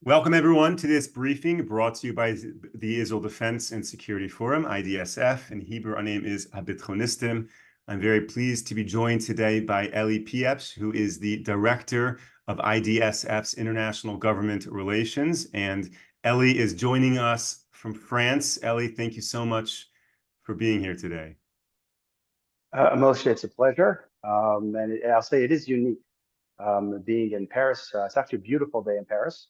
Welcome, everyone, to this briefing brought to you by the Israel Defense and Security Forum, IDSF. In Hebrew, our name is Habitchonistim. I'm very pleased to be joined today by Eli Pieps, who is the Director of IDSF's International Government Relations. And Eli is joining us from France. Eli, thank you so much for being here today. Moshe, it's a pleasure. I'll say it is unique being in Paris. It's actually a beautiful day in Paris.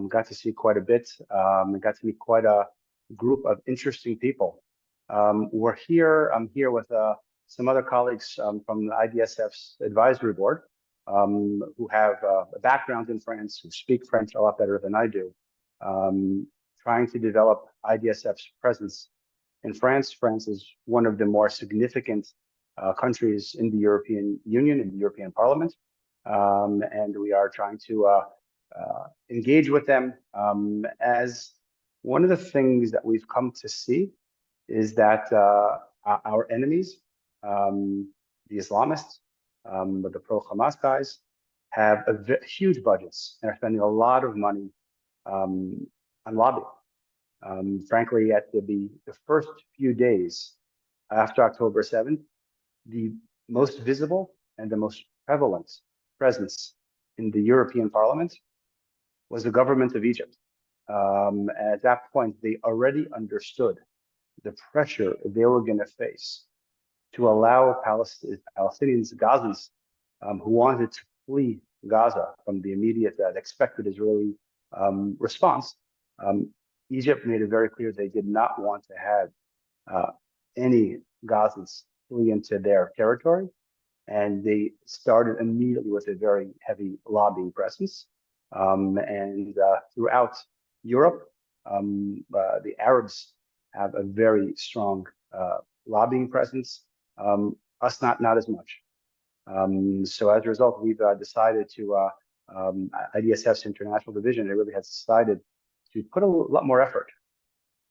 Got to see quite a bit. Got to meet quite a group of interesting people. I'm here with some other colleagues from the IDSF's advisory board who have a background in France, who speak French a lot better than I do, trying to develop IDSF's presence in France. France is one of the more significant countries in the European Union, in the European Parliament. And we are trying to engage with them as one of the things that we've come to see is that our enemies, the Islamists, the pro-Hamas guys, have huge budgets and are spending a lot of money on lobbying. Frankly, at the first few days after October 7th, the most visible and the most prevalent presence in the European Parliament was the government of Egypt. At that point, they already understood the pressure they were going to face to allow Palestinians, Gazans, who wanted to flee Gaza from the immediate expected Israeli response. Egypt made it very clear they did not want to have any Gazans flee into their territory, and they started immediately with a very heavy lobbying presence. Throughout Europe, the Arabs have a very strong lobbying presence. Us not as much. So as a result, we've decided to IDSF's international division. It really has decided to put a lot more effort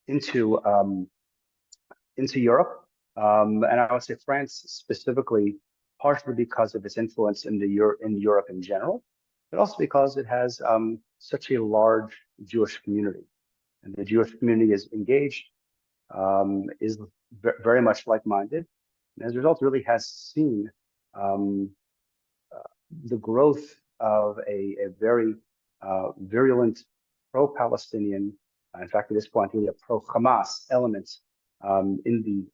into Europe, and I would say France specifically, partially because of its influence in Europe in general, but also because it has such a large Jewish community, and the Jewish community is engaged, is very much like-minded, and as a result, really has seen the growth of a very virulent pro-Palestinian, in fact, at this point, really a pro-Hamas element in the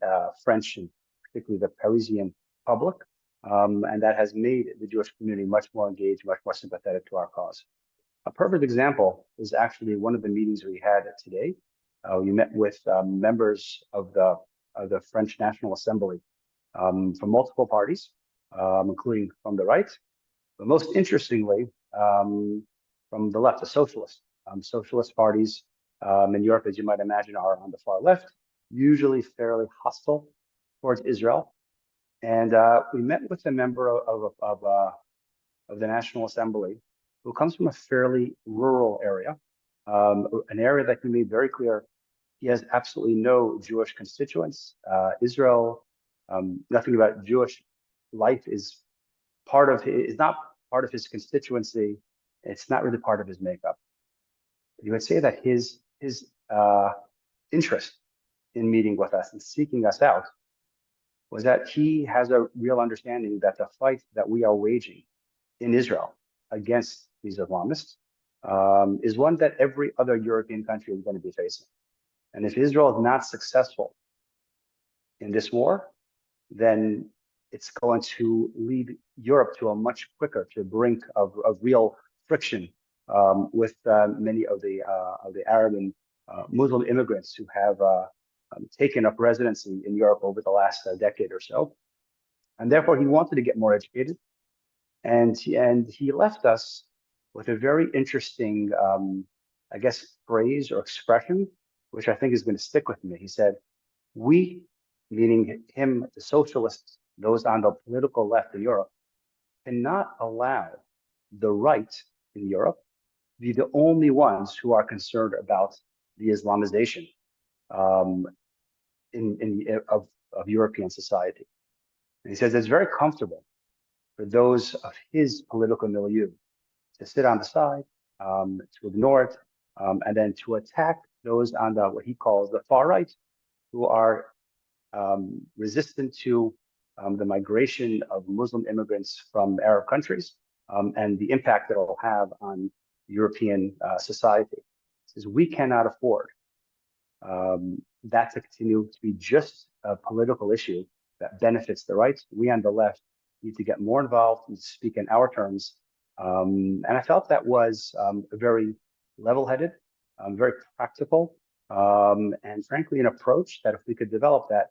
French and particularly the Parisian public. And that has made the Jewish community much more engaged, much more sympathetic to our cause. A perfect example is actually one of the meetings we had today. We met with members of the French National Assembly from multiple parties, including from the right, but most interestingly, from the left, the socialists. Socialist parties in Europe, as you might imagine, are on the far left, usually fairly hostile towards Israel. And we met with a member of the National Assembly who comes from a fairly rural area, an area that can be very clear he has absolutely no Jewish constituents. Israel, nothing about Jewish life is not part of his constituency. It's not really part of his makeup. You would say that his interest in meeting with us and seeking us out was that he has a real understanding that the fight that we are waging in Israel against these Islamists is one that every other European country is going to be facing. And if Israel is not successful in this war, then it's going to lead Europe to a much quicker to the brink of real friction with many of the Arab and Muslim immigrants who have taken up residency in Europe over the last decade or so. And therefore, he wanted to get more educated. And he left us with a very interesting, I guess, phrase or expression, which I think is going to stick with me. He said, we, meaning him, the socialists, those on the political left in Europe, cannot allow the right in Europe be the only ones who are concerned about the Islamization of European society. And he says it's very comfortable for those of his political milieu to sit on the side, to ignore it, and then to attack those on what he calls the far right, who are resistant to the migration of Muslim immigrants from Arab countries and the impact that it'll have on European society. Says we cannot afford that to continue to be just a political issue that benefits the right. We on the left need to get more involved and speak in our terms. And I felt that was very level-headed, very practical, and frankly, an approach that if we could develop that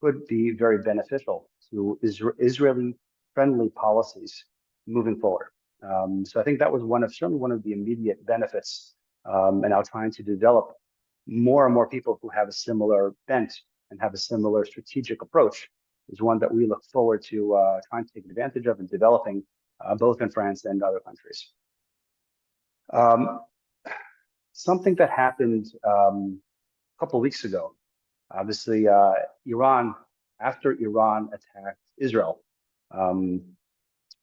could be very beneficial to Israeli-friendly policies moving forward. So I think that was certainly one of the immediate benefits, and now trying to develop more and more people who have a similar bent and have a similar strategic approach is one that we look forward to trying to take advantage of and developing both in France and other countries. Something that happened a couple of weeks ago, obviously, after Iran attacked Israel,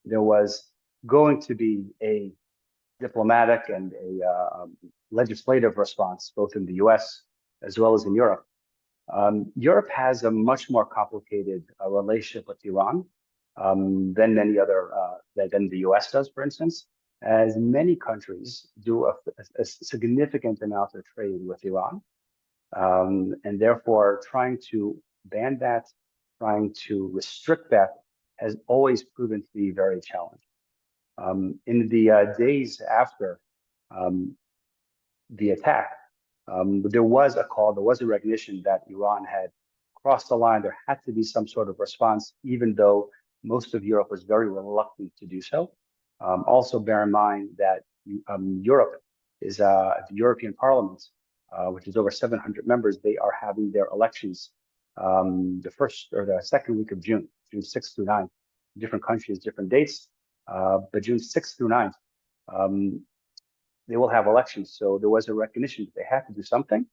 there was going to be a diplomatic and a legislative response, both in the US as well as in Europe. Europe has a much more complicated relationship with Iran than many other, than the US does, for instance, as many countries do a significant amount of trade with Iran. And therefore, trying to ban that, trying to restrict that has always proven to be very challenging. In the days after the attack, there was a recognition that Iran had crossed the line. There had to be some sort of response, even though most of Europe was very reluctant to do so. Also bear in mind that Europe is the European Parliament, which is over 700 members. They are having their elections the first or the second week of June 6th through 9th. Different countries, different dates, but June 6th through 9th, they will have elections. So there was a recognition that they had to do something,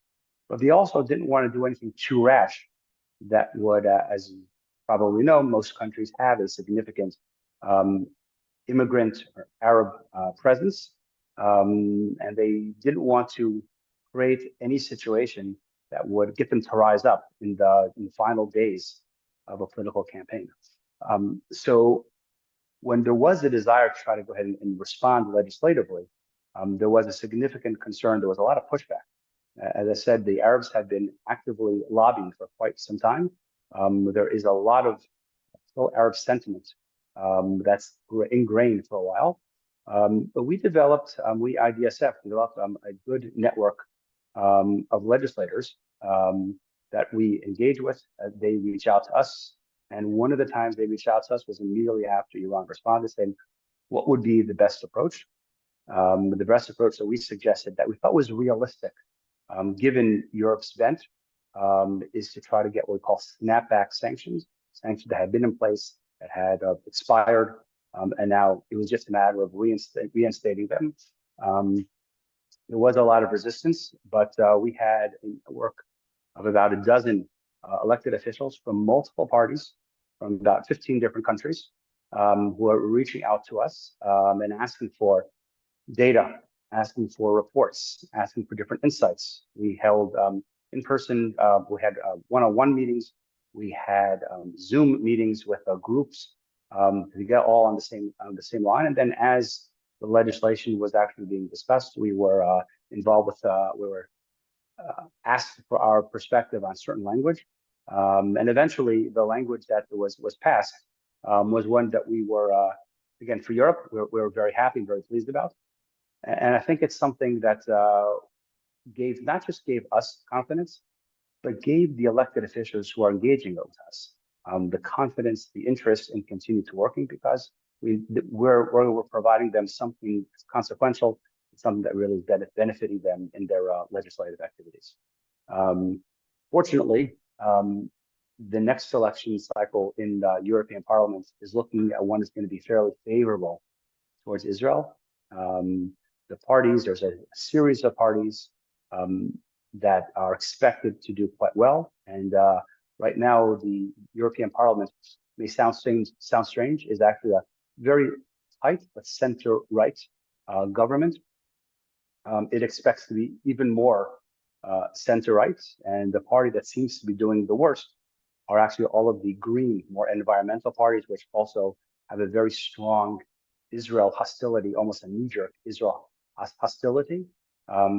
but they also didn't want to do anything too rash that would, as you probably know, most countries have a significant immigrant or Arab presence, and they didn't want to create any situation that would get them to rise up in the final days of a political campaign. So when there was a desire to try to go ahead and respond legislatively, there was a significant concern. There was a lot of pushback. As I said, the Arabs had been actively lobbying for quite some time. There is a lot of pro-Arab sentiment that's ingrained for a while. But we IDSF developed a good network of legislators that we engage with. They reach out to us. And one of the times they reached out to us was immediately after Iran responded, saying, what would be the best approach? The best approach that we suggested that we thought was realistic, given Europe's bent, is to try to get what we call snapback sanctions that had been in place, that had expired, and now it was just a matter of reinstating them. There was a lot of resistance, but we had a work of about a dozen elected officials from multiple parties, from about 15 different countries, who are reaching out to us and asking for data, asking for reports, asking for different insights. We held in-person, we had one-on-one meetings, we had Zoom meetings with groups to get all on the same line. And then as the legislation was actually being discussed, we were involved with, we were asked for our perspective on certain language. And eventually the language that was passed was one that we were, again, for Europe, we were very happy and very pleased about. And I think it's something that not just gave us confidence, but gave the elected officials who are engaging with us the confidence, the interest in continue to working, because we're providing them something consequential, something that really is benefiting them in their legislative activities. Fortunately, the next election cycle in the European Parliament is looking at one that's going to be fairly favorable towards Israel. The parties, there's a series of parties that are expected to do quite well. And right now, the European Parliament may sound strange, is actually a very tight but center-right government. it expects to be even more center-right, and the party that seems to be doing the worst are actually all of the green, more environmental parties, which also have a very strong Israel hostility, almost a knee-jerk Israel hostility.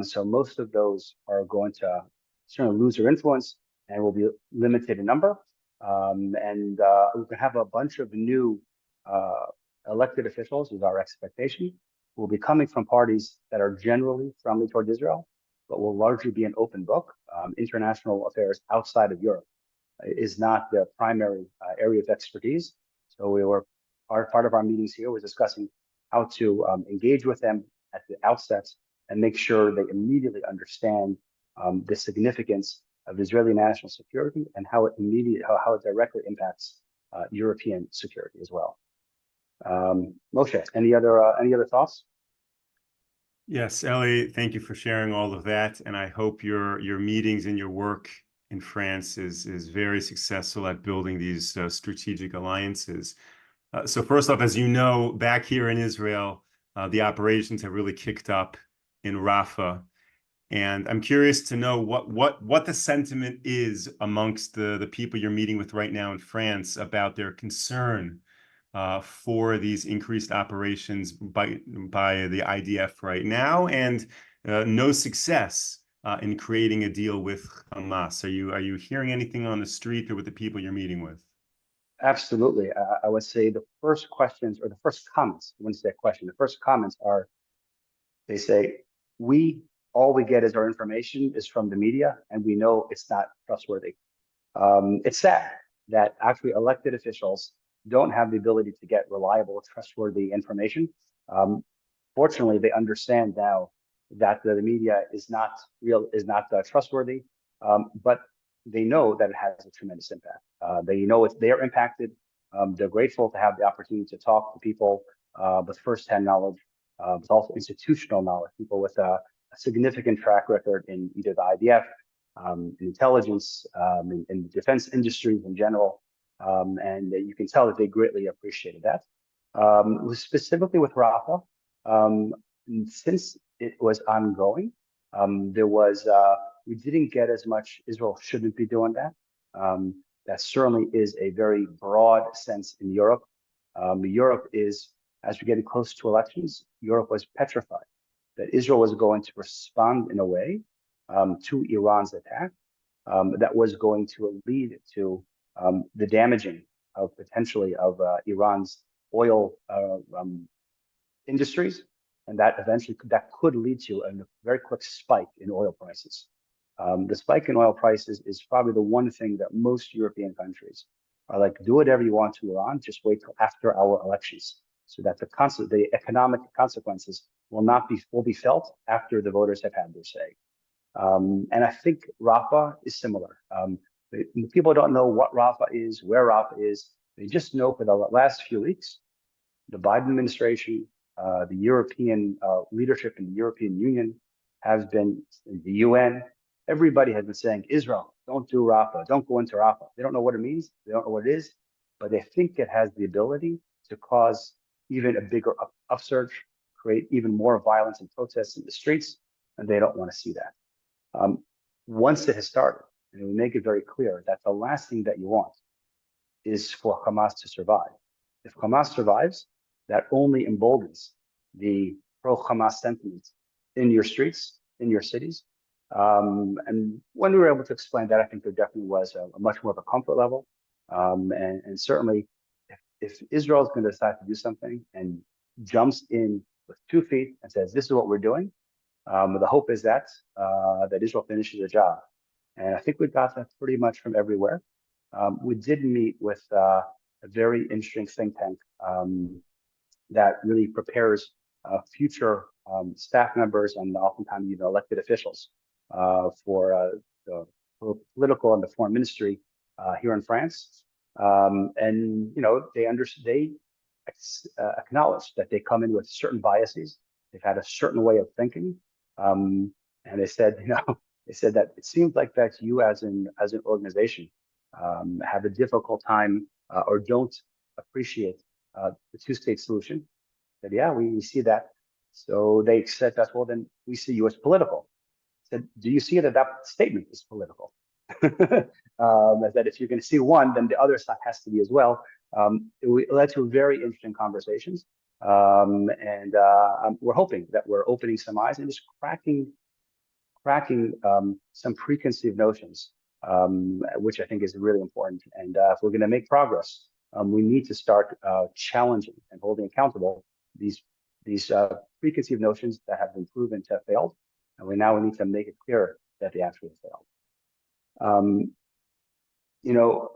So most of those are going to certainly lose their influence and will be limited in number. And we can have a bunch of new uh, elected officials, is our expectation, will be coming from parties that are generally friendly toward Israel, but will largely be an open book. International affairs outside of Europe is not the primary area of expertise. So we were part of our meetings here was discussing how to engage with them at the outset and make sure they immediately understand the significance of Israeli national security and how it directly impacts European security as well. Moshe, any other thoughts? Yes, Ellie, thank you for sharing all of that, and I hope your meetings and your work in France is very successful at building these strategic alliances. So first off, as you know, back here in Israel, the operations have really kicked up in Rafah, and I'm curious to know what the sentiment is amongst the people you're meeting with right now in France about their concern for these increased operations by the IDF right now, and no success in creating a deal with Hamas. Are you hearing anything on the street or with the people you're meeting with? Absolutely. I would say the first questions or the first comments, I wouldn't say a question, the first comments are they say, all we get is our information is from the media, and we know it's not trustworthy. It's sad that actually elected officials don't have the ability to get reliable, trustworthy information. Um, Fortunately, they understand now that the media is not trustworthy, but they know that it has a tremendous impact. They know they're impacted. They're grateful to have the opportunity to talk to people with firsthand knowledge, but also institutional knowledge, people with a significant track record in either the IDF, in intelligence, in the defense industries in general. And you can tell that they greatly appreciated that. Specifically with Rafah, um, since it was ongoing, there was we didn't get as much. Israel shouldn't be doing that. That certainly is a very broad sense in Europe. Europe is, as we're getting close to elections, Europe was petrified that Israel was going to respond in a way to Iran's attack that was going to lead to the damaging of potentially of Iran's oil industries, and that eventually that could lead to a very quick spike in oil prices. The spike in oil prices is probably the one thing that most European countries are like, do whatever you want to Iran, just wait till after our elections, so that the economic consequences will be felt after the voters have had their say. And I think Rafah is similar. People don't know what Rafah is, where Rafah is. They just know for the last few weeks, the Biden administration, the European leadership in the European Union has been, the UN, everybody has been saying, Israel, don't do Rafah, don't go into Rafah. They don't know what it means, they don't know what it is, but they think it has the ability to cause even a bigger upsurge, create even more violence and protests in the streets, and they don't want to see that. Once it has started, and we make it very clear that the last thing that you want is for Hamas to survive. If Hamas survives, that only emboldens the pro-Hamas sentiment in your streets, in your cities. And when we were able to explain that, I think there definitely was a much more of a comfort level. And certainly, if Israel is going to decide to do something and jumps in with 2 feet and says, "This is what we're doing," the hope is that that Israel finishes the job. And I think we got that pretty much from everywhere. We did meet with a very interesting think tank that really prepares future staff members and oftentimes even elected officials for the political and the foreign ministry here in France. And you know they acknowledge that they come in with certain biases. They've had a certain way of thinking, and they said, they said that it seems like that you as an organization have a difficult time or don't appreciate the two-state solution. That yeah, we see that, So they said that, well, then we see you as political. I said, do you see that that statement is political? That if you're going to see one, then the other side has to be as well. It led to very interesting conversations. We're hoping that we're opening some eyes and just cracking some preconceived notions, which I think is really important. And if we're going to make progress, we need to start challenging and holding accountable these preconceived notions that have been proven to have failed. And we need to make it clear that they actually failed. You know,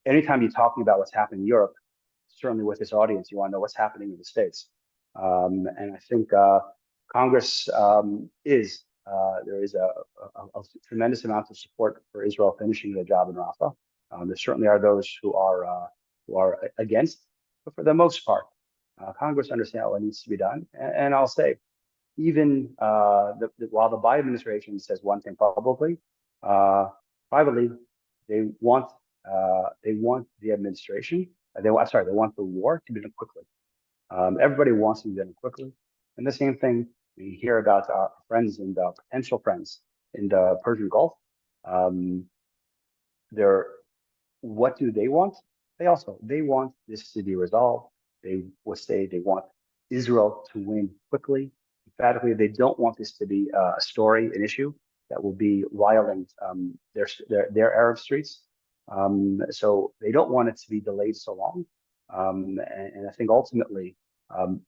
anytime you're talking about what's happening in Europe, certainly with this audience, you want to know what's happening in the States. And I think Congress there is a tremendous amount of support for Israel finishing the job in Rafah. There certainly are those who are against, but for the most part, Congress understands what needs to be done. And I'll say, even while the Biden administration says one thing publicly, privately they want the administration. They want the war to be done quickly. Everybody wants to be done quickly. And the same thing we hear about our friends and potential friends in the Persian Gulf. What do they want? They want this to be resolved. They would say they want Israel to win quickly. Emphatically, they don't want this to be a story, an issue that will be riling their Arab streets. So they don't want it to be delayed so long. And I think ultimately,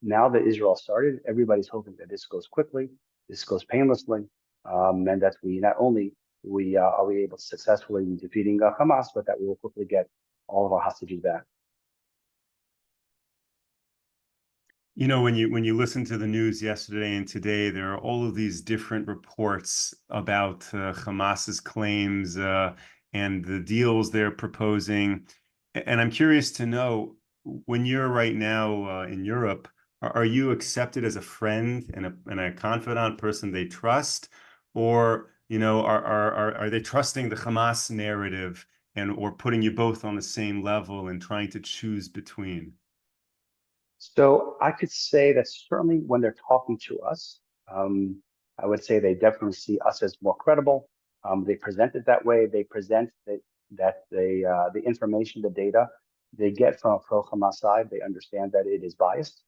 now that Israel started, everybody's hoping that this goes quickly, this goes painlessly, and that we not only are we able to successfully defeating Hamas, but that we will quickly get all of our hostages back. You know, when you listen to the news yesterday and today, there are all of these different reports about Hamas's claims and the deals they're proposing. And I'm curious to know, when you're right now in Europe, are you accepted as a friend and a confidant, person they trust, or are they trusting the Hamas narrative or putting you both on the same level and trying to choose between? So I could say that certainly when they're talking to us, I would say they definitely see us as more credible. They present it that way. They present the information, the data they get from a pro-Hamas side. They understand that it is biased,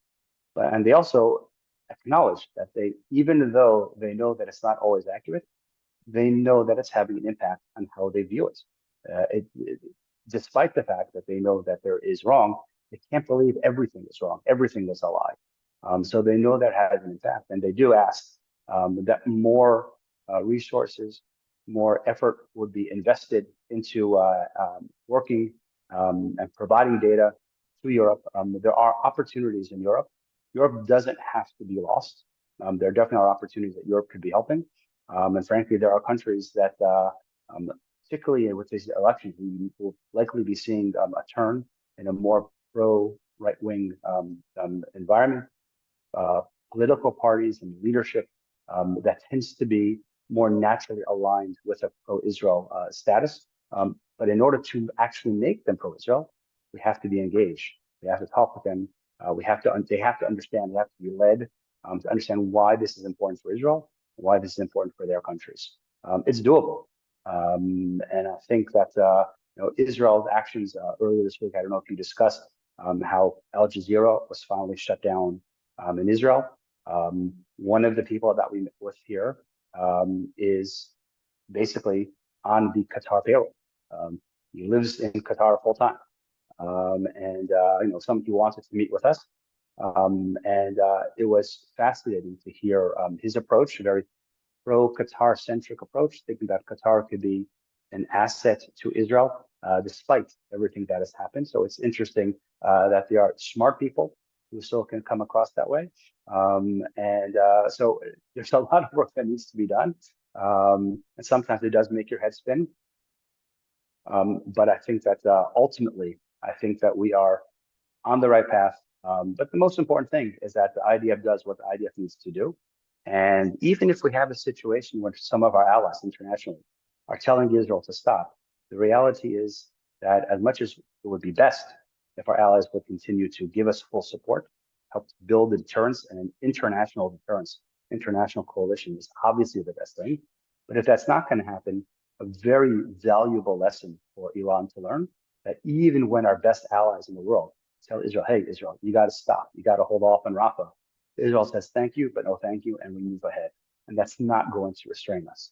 and they also acknowledge that even though they know that it's not always accurate, they know that it's having an impact on how they view it. Despite the fact that they know that there is wrong, they can't believe everything is wrong, everything is a lie. So they know that has an impact, and they do ask that more resources, more effort would be invested into working and providing data to Europe. There are opportunities in Europe. Europe doesn't have to be lost. There definitely are opportunities that Europe could be helping. And frankly, there are countries that, particularly with these elections, we will likely be seeing a turn in a more pro-right-wing environment, political parties and leadership that tends to be more naturally aligned with a pro-Israel status. But in order to actually make them pro-Israel, we have to be engaged. We have to talk with them. They have to understand. They have to be led to understand why this is important for Israel, why this is important for their countries. It's doable. And I think that Israel's actions earlier this week, I don't know if you discussed how Al Jazeera was finally shut down in Israel. One of the people that we met with here is basically on the Qatar payroll. He lives in Qatar full time. He wanted to meet with us. It was fascinating to hear his approach, a very pro-Qatar centric approach, thinking that Qatar could be an asset to Israel, despite everything that has happened. So it's interesting that there are smart people who still can come across that way. So there's a lot of work that needs to be done. And sometimes it does make your head spin. But I think that ultimately, I think that we are on the right path. But the most important thing is that the IDF does what the IDF needs to do. And even if we have a situation where some of our allies internationally are telling Israel to stop, the reality is that as much as it would be best if our allies would continue to give us full support, help build a deterrence, and an international deterrence, international coalition is obviously the best thing. But if that's not going to happen, a very valuable lesson for Iran to learn, that even when our best allies in the world tell Israel, hey, Israel, you got to stop, you got to hold off on Rafah, Israel says thank you, but no thank you, and we move ahead. And that's not going to restrain us.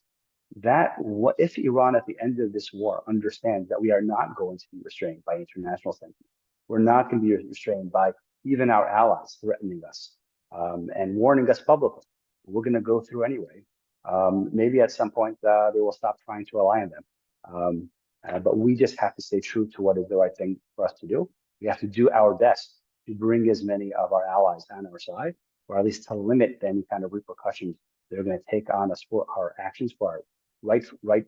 What if Iran at the end of this war understands that we are not going to be restrained by international sanctions, we're not going to be restrained by even our allies threatening us and warning us publicly, we're going to go through anyway. Maybe at some point they will stop trying to rely on them. But we just have to stay true to what is the right thing for us to do. We have to do our best to bring as many of our allies on our side, or at least to limit any kind of repercussions they're going to take on us for our actions, for our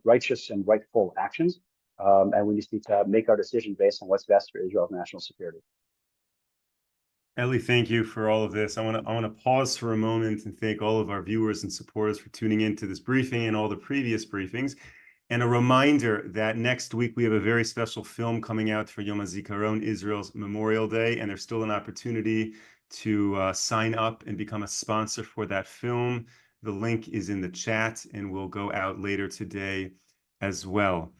righteous and rightful actions. And we just need to make our decision based on what's best for Israel's national security. Eli, thank you for all of this. I want to pause for a moment and thank all of our viewers and supporters for tuning into this briefing and all the previous briefings. And a reminder that next week we have a very special film coming out for Yom HaZikaron, Israel's Memorial Day, and there's still an opportunity to sign up and become a sponsor for that film. The link is in the chat and will go out later today as well.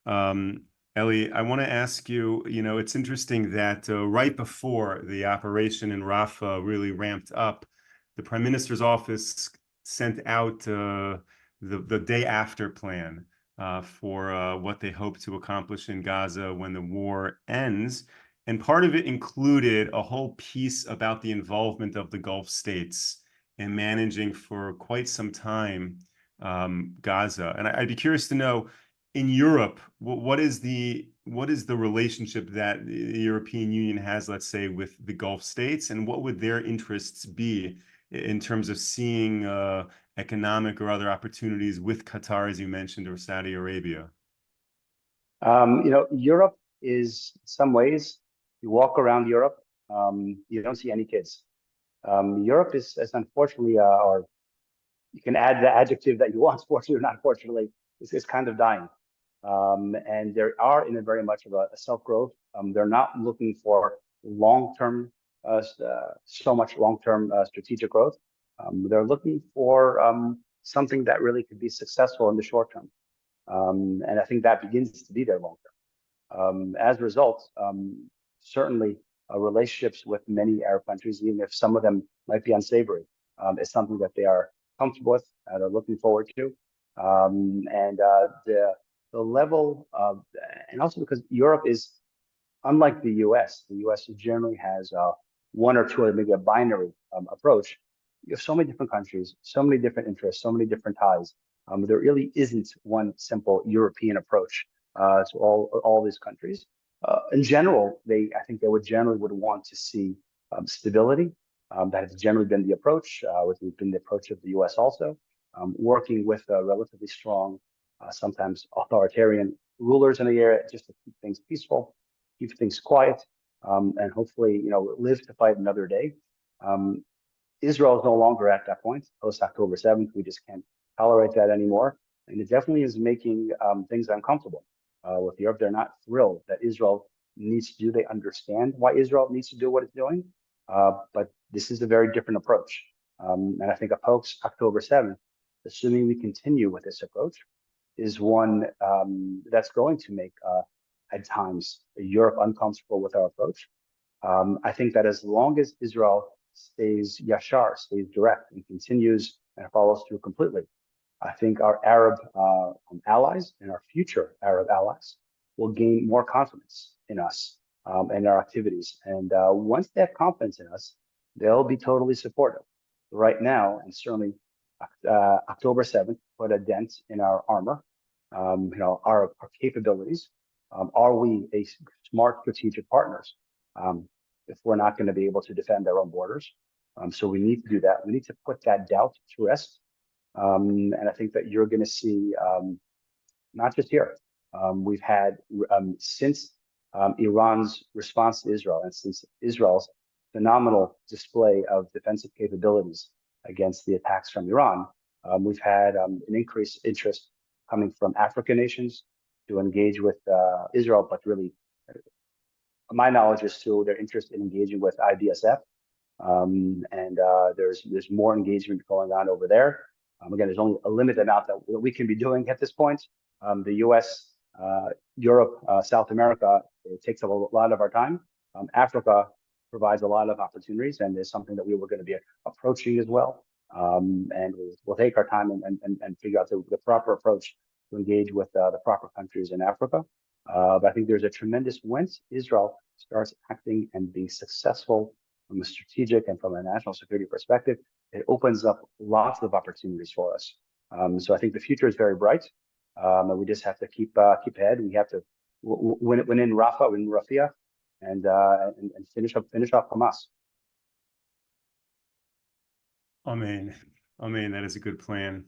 Eli, I want to ask you, it's interesting that right before the operation in Rafah really ramped up, the Prime Minister's office sent out the day after plan for what they hope to accomplish in Gaza when the war ends. And part of it included a whole piece about the involvement of the Gulf states in managing for quite some time Gaza. And I'd be curious to know, in Europe, what is the relationship that the European Union has, let's say, with the Gulf states, and what would their interests be in terms of seeing economic or other opportunities with Qatar, as you mentioned, or Saudi Arabia? Europe is, in some ways, you walk around Europe, you don't see any kids. Europe is unfortunately, or you can add the adjective that you want, fortunately or not fortunately, is kind of dying. And they are in a very much of a self-growth. They're not looking for long-term, so much long-term strategic growth. They're looking for something that really could be successful in the short term. And I think that begins to be their long-term. As a result, certainly relationships with many Arab countries, even if some of them might be unsavory, is something that they are comfortable with, they're looking forward to. And the level of, and also because Europe is, unlike the US generally has one or two, or maybe a binary approach. You have so many different countries, so many different interests, so many different ties. There really isn't one simple European approach to all these countries. In general, I think they would want to see stability. That has generally been the approach, which has been the approach of the US also, working with a relatively strong, sometimes authoritarian rulers in the area, just to keep things peaceful, keep things quiet, and hopefully, live to fight another day. Israel is no longer at that point. Post October 7th, we just can't tolerate that anymore. And it definitely is making things uncomfortable with Europe. They're not thrilled that Israel needs to do. They understand why Israel needs to do what it's doing. But this is a very different approach. And I think a post October 7th, assuming we continue with this approach, is one that's going to make, at times, Europe uncomfortable with our approach. I think that as long as Israel stays yashar, stays direct, and continues and follows through completely, I think our Arab allies and our future Arab allies will gain more confidence in us and our activities. And once they have confidence in us, they'll be totally supportive. Right now, and certainly October 7th, put a dent in our armor, our capabilities. Are we a smart strategic partners if we're not going to be able to defend our own borders? So we need to do that. We need to put that doubt to rest. And I think that you're going to see, not just here, we've had since Iran's response to Israel, and since Israel's phenomenal display of defensive capabilities against the attacks from Iran, we've had an increased interest coming from African nations to engage with Israel, but really, my knowledge is through their interest in engaging with IDSF There's more engagement going on over there. Again, there's only a limited amount that we can be doing at this point. The U.S., Europe, South America, it takes up a lot of our time. Africa provides a lot of opportunities, and is something that we were going to be approaching as well. And we'll take our time and figure out the proper approach to engage with the proper countries in Africa. But I think there's a tremendous, once Israel starts acting and being successful from a strategic and from a national security perspective, it opens up lots of opportunities for us. So I think the future is very bright. And we just have to keep ahead. We have to win in Rafah, win Rafia, and finish off Hamas. Amen. Amen. That is a good plan.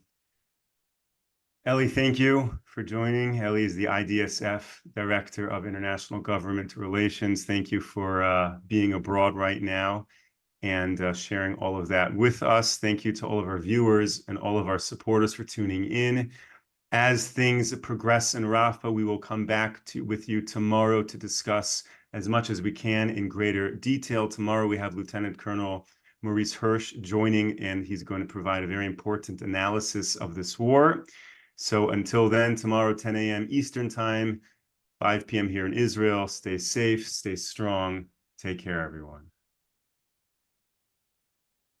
Eli, thank you for joining. Eli is the IDSF Director of International Government Relations. Thank you for being abroad right now and sharing all of that with us. Thank you to all of our viewers and all of our supporters for tuning in. As things progress in Rafah, we will come back with you tomorrow to discuss as much as we can in greater detail. Tomorrow we have Lieutenant Colonel Maurice Hirsch joining, and he's going to provide a very important analysis of this war. So until then, tomorrow, 10 a.m. Eastern Time, 5 p.m. here in Israel. Stay safe, stay strong. Take care, everyone.